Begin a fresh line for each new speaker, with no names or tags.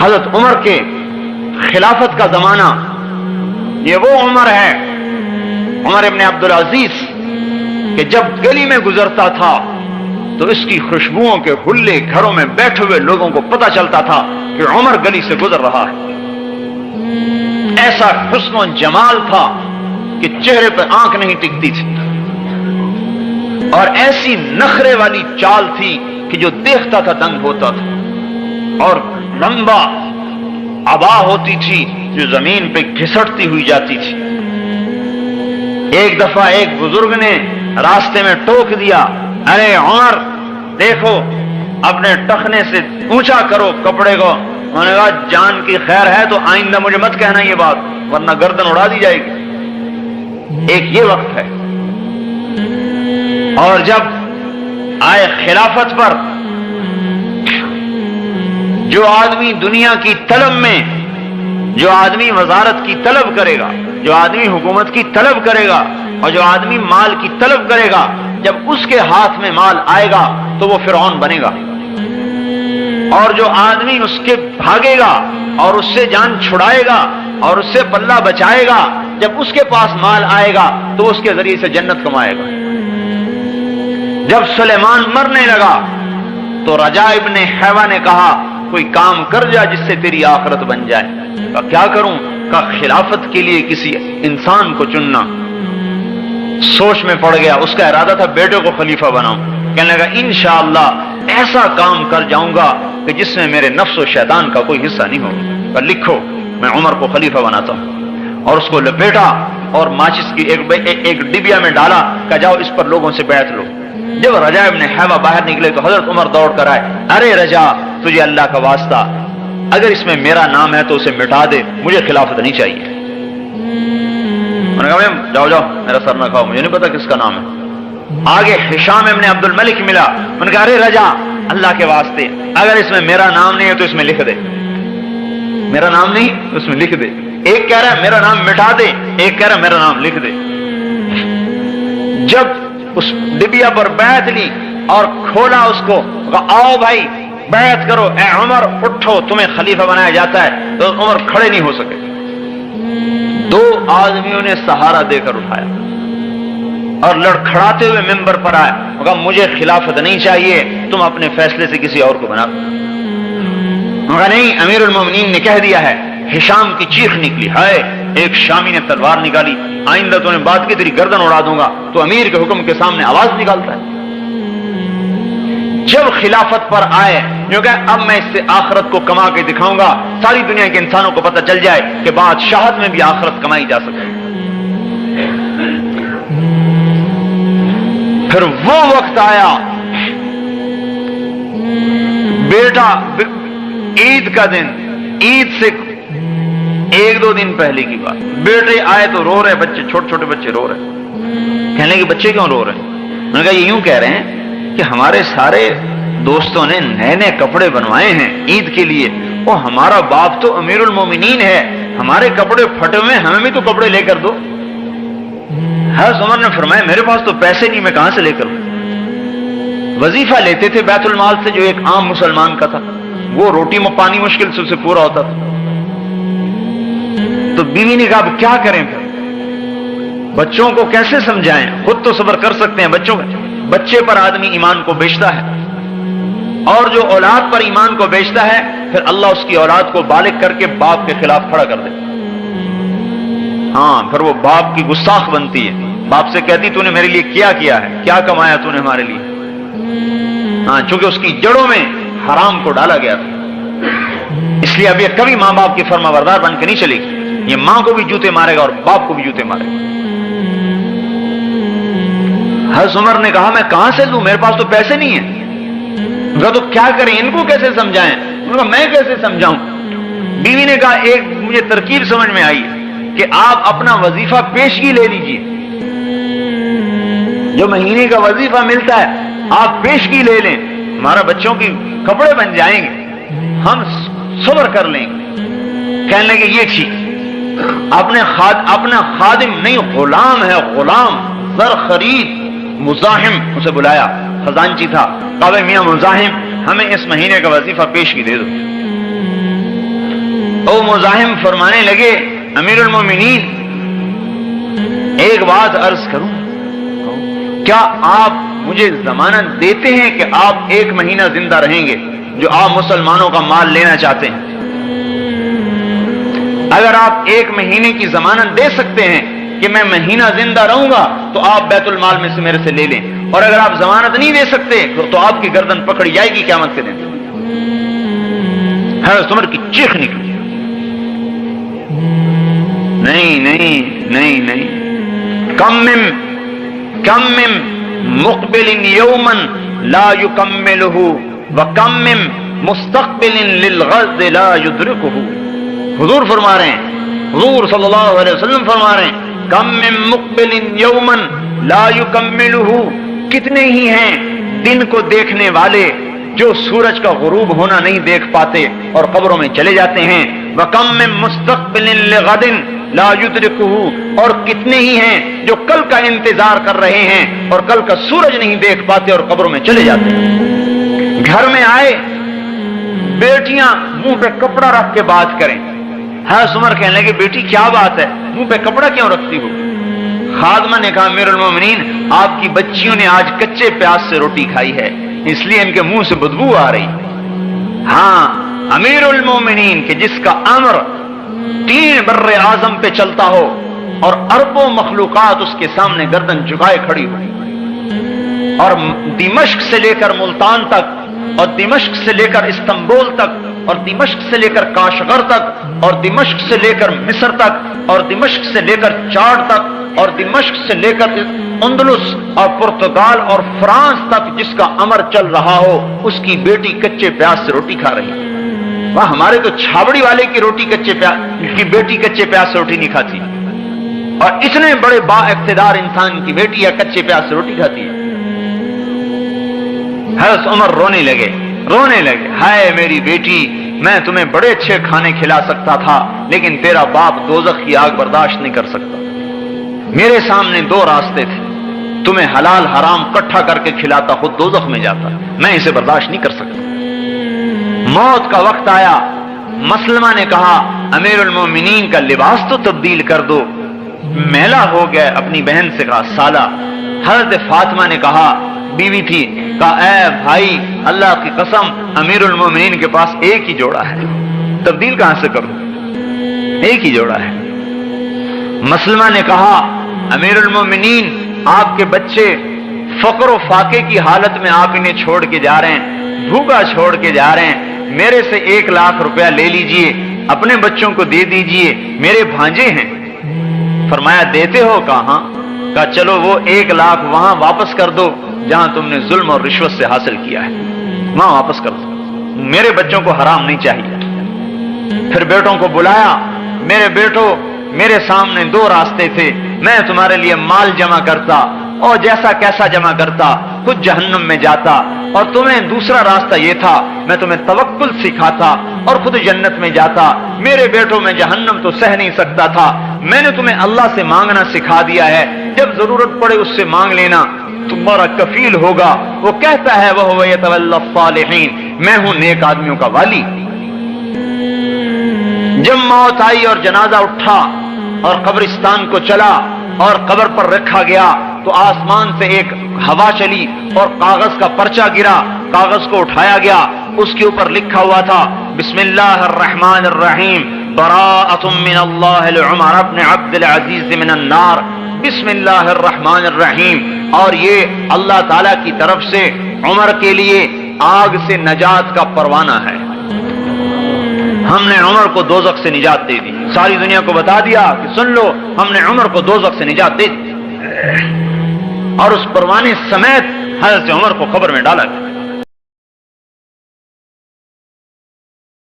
حضرت عمر کے خلافت کا زمانہ یہ وہ عمر ہے، عمر ابن عبدالعزیز، کہ جب گلی میں گزرتا تھا تو اس کی خوشبوؤں کے حلے گھروں میں بیٹھے ہوئے لوگوں کو پتہ چلتا تھا کہ عمر گلی سے گزر رہا ہے۔ ایسا حسن و جمال تھا کہ چہرے پہ آنکھ نہیں ٹکتی تھی، اور ایسی نخرے والی چال تھی کہ جو دیکھتا تھا دنگ ہوتا تھا، اور لمبا عبا ہوتی تھی جو زمین پہ گھسٹتی ہوئی جاتی تھی۔ ایک دفعہ ایک بزرگ نے راستے میں ٹوک دیا، ارے عمر دیکھو اپنے ٹخنے سے اونچا کرو کپڑے کو۔ انہوں نے کہا جان کی خیر ہے تو آئندہ مجھے مت کہنا یہ بات، ورنہ گردن اڑا دی جائے گی۔ ایک یہ وقت ہے۔ اور جب آئے خلافت پر، جو آدمی دنیا کی طلب میں، جو آدمی وزارت کی طلب کرے گا، جو آدمی حکومت کی طلب کرے گا، اور جو آدمی مال کی طلب کرے گا، جب اس کے ہاتھ میں مال آئے گا تو وہ فرعون بنے گا۔ اور جو آدمی اس کے بھاگے گا اور اس سے جان چھڑائے گا اور اس سے پلہ بچائے گا، جب اس کے پاس مال آئے گا تو اس کے ذریعے سے جنت کمائے گا۔ جب سلیمان مرنے لگا تو رجاء ابن حیوہ نے کہا کوئی کام کر جا جس سے تیری آخرت بن جائے۔ کہا کیا کروں؟ کہا خلافت کے لیے کسی انسان کو چننا۔ سوچ میں پڑ گیا، اس کا ارادہ تھا بیٹے کو خلیفہ بناؤں۔ کہنے لگا انشاءاللہ ایسا کام کر جاؤں گا کہ جس میں میرے نفس و شیطان کا کوئی حصہ نہیں ہوگا۔ کہا لکھو میں عمر کو خلیفہ بناتا ہوں، اور اس کو لپیٹا اور ماچس کی ایک ڈبیا میں ڈالا، کہا جاؤ اس پر لوگوں سے بیعت لو۔ جب رجاء ابن حیوہ باہر نکلے تو حضرت عمر دوڑ کر آئے، ارے رجاء تجھے اللہ کا واسطہ، اگر اس میں میرا نام ہے تو اسے مٹا دے، مجھے خلافت نہیں چاہیے۔ انہوں نے کہا جاؤ جاؤ میرا سر نہ کھاؤ، مجھے نہیں پتا کس کا نام ہے۔ آگے ہشام ابن عبد الملک ملا، انہوں نے کہا ارے رجاء اللہ کے واسطے اگر اس میں میرا نام نہیں ہے تو اس میں لکھ دے، میرا نام نہیں تو اس میں لکھ دے۔ ایک کہہ رہا ہے میرا نام مٹا دے، ایک کہہ رہا ہے میرا نام لکھ دے۔ جب اس ڈبیا پر بیعت لی اور کھولا اس کو، کہا آؤ بھائی بیعت کرو، اے عمر اٹھو تمہیں خلیفہ بنایا جاتا ہے۔ تو عمر کھڑے نہیں ہو سکے، دو آدمیوں نے سہارا دے کر اٹھایا اور لڑکھڑاتے ہوئے ممبر پر آئے، کہا مجھے خلافت نہیں چاہیے، تم اپنے فیصلے سے کسی اور کو بنا۔ کہا نہیں امیر المومنین نے کہہ دیا ہے۔ ہشام کی چیخ نکلی، ہائے ایک شامی نے تلوار نکالی، آئندہ تو نے بات کی تیری گردن اڑا دوں گا، تو امیر کے حکم کے سامنے آواز نکالتا ہے۔ جب خلافت پر آئے، کیونکہ اب میں اس سے آخرت کو کما کے دکھاؤں گا، ساری دنیا کے انسانوں کو پتہ چل جائے کہ بادشاہت میں بھی آخرت کمائی جا سکتی۔ پھر وہ وقت آیا، بیٹا عید کا دن، عید سے ایک دو دن پہلے کی بات، بیٹے آئے تو رو رہے بچے، چھوٹے چھوٹے بچے رو رہے۔ کہنے کہ بچے کیوں رو رہے ہیں؟ انہوں نے کہا یہ یوں کہہ رہے ہیں کہ ہمارے سارے دوستوں نے نئے نئے کپڑے بنوائے ہیں عید کے لیے، اور ہمارا باپ تو امیر المومنین ہے، ہمارے کپڑے پھٹے ہوئے، ہمیں بھی تو کپڑے لے کر دو۔ حضرت عمر نے فرمایا میرے پاس تو پیسے نہیں، میں کہاں سے لے کر دوں؟ وظیفہ لیتے تھے بیت المال سے جو ایک عام مسلمان کا تھا، وہ روٹی میں پانی مشکل سے اسے پورا ہوتا تھا۔ تو بیوی نے کہا اب کیا کریں پھر؟ بچوں کو کیسے سمجھائیں؟ خود تو صبر کر سکتے ہیں، بچے پر آدمی ایمان کو بیچتا ہے، اور جو اولاد پر ایمان کو بیچتا ہے پھر اللہ اس کی اولاد کو بالغ کر کے باپ کے خلاف کھڑا کر دے۔ ہاں پھر وہ باپ کی گستاخ بنتی ہے، باپ سے کہتی تو نے میرے لیے کیا ہے، کیا کمایا تو نے ہمارے لیے؟ ہاں چونکہ اس کی جڑوں میں حرام کو ڈالا گیا تھا، اس لیے اب یہ کبھی ماں باپ کی فرما بردار بن کے نہیں چلے گی، یہ ماں کو بھی جوتے مارے گا اور باپ کو بھی جوتے مارے گا۔ حضرت عمر نے کہا میں کہاں سے دوں، میرے پاس تو پیسے نہیں ہیں۔ تو کیا کریں، ان کو کیسے سمجھائیں؟ میں کیسے سمجھاؤں؟ بیوی نے کہا ایک مجھے ترکیب سمجھ میں آئی کہ آپ اپنا وظیفہ پیشگی لے لیجئے، جو مہینے کا وظیفہ ملتا ہے آپ پیشگی لے لیں، ہمارا بچوں کی کپڑے بن جائیں گے، ہم صبر کر لیں گے۔ کہنے لگے یہ ٹھیک، اپنا خادم نہیں غلام ہے، غلام زر خرید، مزاحم اسے بلایا، خزانچی تھا، کہا میاں مزاحم ہمیں اس مہینے کا وظیفہ پیشگی دے دو۔ او مزاحم فرمانے لگے امیر المومنین ایک بات عرض کروں، کیا آپ مجھے ضمانت دیتے ہیں کہ آپ 1 مہینہ زندہ رہیں گے جو آپ مسلمانوں کا مال لینا چاہتے ہیں؟ اگر آپ 1 مہینے کی ضمانت دے سکتے ہیں کہ میں مہینہ زندہ رہوں گا تو آپ بیت المال میں سے میرے سے لے لیں، اور اگر آپ ضمانت نہیں دے سکتے تو آپ کی گردن پکڑی جائے گی قیامت کے دن۔ حضرت عمر کی چیخ نکلی، نہیں نہیں نہیں نہیں، کم من مقبل یوما لا یکملہ وکم من مستقبل للغد لا یدرکہ۔ حضور فرما رہے ہیں، حضور صلی اللہ علیہ وسلم فرما رہے ہیں، کم من مقبل یوما لا یکملہ، کتنے ہی ہیں دن کو دیکھنے والے جو سورج کا غروب ہونا نہیں دیکھ پاتے اور قبروں میں چلے جاتے ہیں، وَكَمْ مِن مُسْتَقْبِلٍ لِغَدٍ لَا يُدْرِكُهُ، اور کتنے ہی ہیں جو کل کا انتظار کر رہے ہیں اور کل کا سورج نہیں دیکھ پاتے اور قبروں میں چلے جاتے ہیں۔ گھر میں آئے بیٹیاں منہ پہ کپڑا رکھ کے بات کریں، حضرت عمر کہنے لگے بیٹی کیا بات ہے، منہ پہ کپڑا کیوں رکھتی ہو؟ خادمہ نے کہا امیر المومنین آپ کی بچیوں نے آج کچے پیاز سے روٹی کھائی ہے اس لیے ان کے منہ سے بدبو آ رہی۔ ہاں امیر المومنین کہ جس کا امر 3 بر اعظم پہ چلتا ہو اور اربوں مخلوقات اس کے سامنے گردن جھکائے کھڑی ہو، اور دمشق سے لے کر ملتان تک، اور دمشق سے لے کر استنبول تک، اور دمشق سے لے کر کاشغر تک، اور دمشق سے لے کر مصر تک، اور دمشق سے لے کر چاڈ تک، اور دمشق سے لے کر اندلس اور پرتگال اور فرانس تک جس کا امر چل رہا ہو اس کی بیٹی کچے پیاز سے روٹی کھا رہی ہے۔ وہاں ہمارے تو چھاوڑی والے کی روٹی کی بیٹی کچے پیاز سے روٹی نہیں کھاتی، اور اتنے بڑے با اقتدار انسان کی بیٹی یا کچے پیاز سے روٹی کھاتی ہے۔ حضرت عمر رونے لگے، ہائے میری بیٹی، میں تمہیں بڑے اچھے کھانے کھلا سکتا تھا لیکن تیرا باپ دوزخ کی آگ برداشت نہیں کر سکتا۔ میرے سامنے 2 راستے تھے، تمہیں حلال حرام اکٹھا کر کے کھلاتا خود دوزخ میں جاتا، میں اسے برداشت نہیں کر سکتا۔ موت کا وقت آیا، مسلمہ نے کہا امیر المومنین کا لباس تو تبدیل کر دو، میلا ہو گیا۔ اپنی بہن سے کہا سالہ۔ حضرت فاطمہ نے کہا، بیوی تھی، کہا اے بھائی اللہ کی قسم امیر المومنین کے پاس ایک ہی جوڑا ہے، تبدیل کہاں سے کروں، ایک ہی جوڑا ہے۔ مسلمہ نے کہا امیر المومنین آپ کے بچے فقر و فاقے کی حالت میں آپ انہیں چھوڑ کے جا رہے ہیں، بھوکا چھوڑ کے جا رہے ہیں، میرے سے 1 لاکھ روپیہ لے لیجئے، اپنے بچوں کو دے دیجئے، میرے بھانجے ہیں۔ فرمایا دیتے ہو؟ کہا کہا چلو وہ 1 لاکھ وہاں واپس کر دو جہاں تم نے ظلم اور رشوت سے حاصل کیا ہے، وہاں واپس کر دو، میرے بچوں کو حرام نہیں چاہیے۔ پھر بیٹوں کو بلایا، میرے بیٹوں میرے سامنے 2 راستے تھے، میں تمہارے لیے مال جمع کرتا اور جیسا کیسا جمع کرتا خود جہنم میں جاتا، اور تمہیں دوسرا راستہ یہ تھا میں تمہیں توکل سکھاتا اور خود جنت میں جاتا۔ میرے بیٹوں میں جہنم تو سہ نہیں سکتا تھا، میں نے تمہیں اللہ سے مانگنا سکھا دیا ہے، جب ضرورت پڑے اس سے مانگ لینا، تمہارا کفیل ہوگا۔ وہ کہتا ہے وَهُوَ يَتَوَلَّى الصَّالِحِينَ، میں ہوں نیک آدمیوں کا والی۔ جب موت آئی اور جنازہ اٹھا اور قبرستان کو چلا اور قبر پر رکھا گیا تو آسمان سے ایک ہوا چلی اور کاغذ کا پرچہ گرا، کاغذ کو اٹھایا گیا، اس کے اوپر لکھا ہوا تھا بسم اللہ الرحمن الرحیم براءۃ من اللہ لعمر بن عبد العزیز من النار، بسم اللہ الرحمن الرحیم، اور یہ اللہ تعالی کی طرف سے عمر کے لیے آگ سے نجات کا پروانہ ہے۔ ہم نے عمر کو دوزخ سے نجات دے دی، ساری دنیا کو بتا دیا کہ سن لو ہم نے عمر کو دوزخ سے نجات دے دی، اور اس پروانے سمیت حضرت عمر کو قبر میں ڈالا گیا۔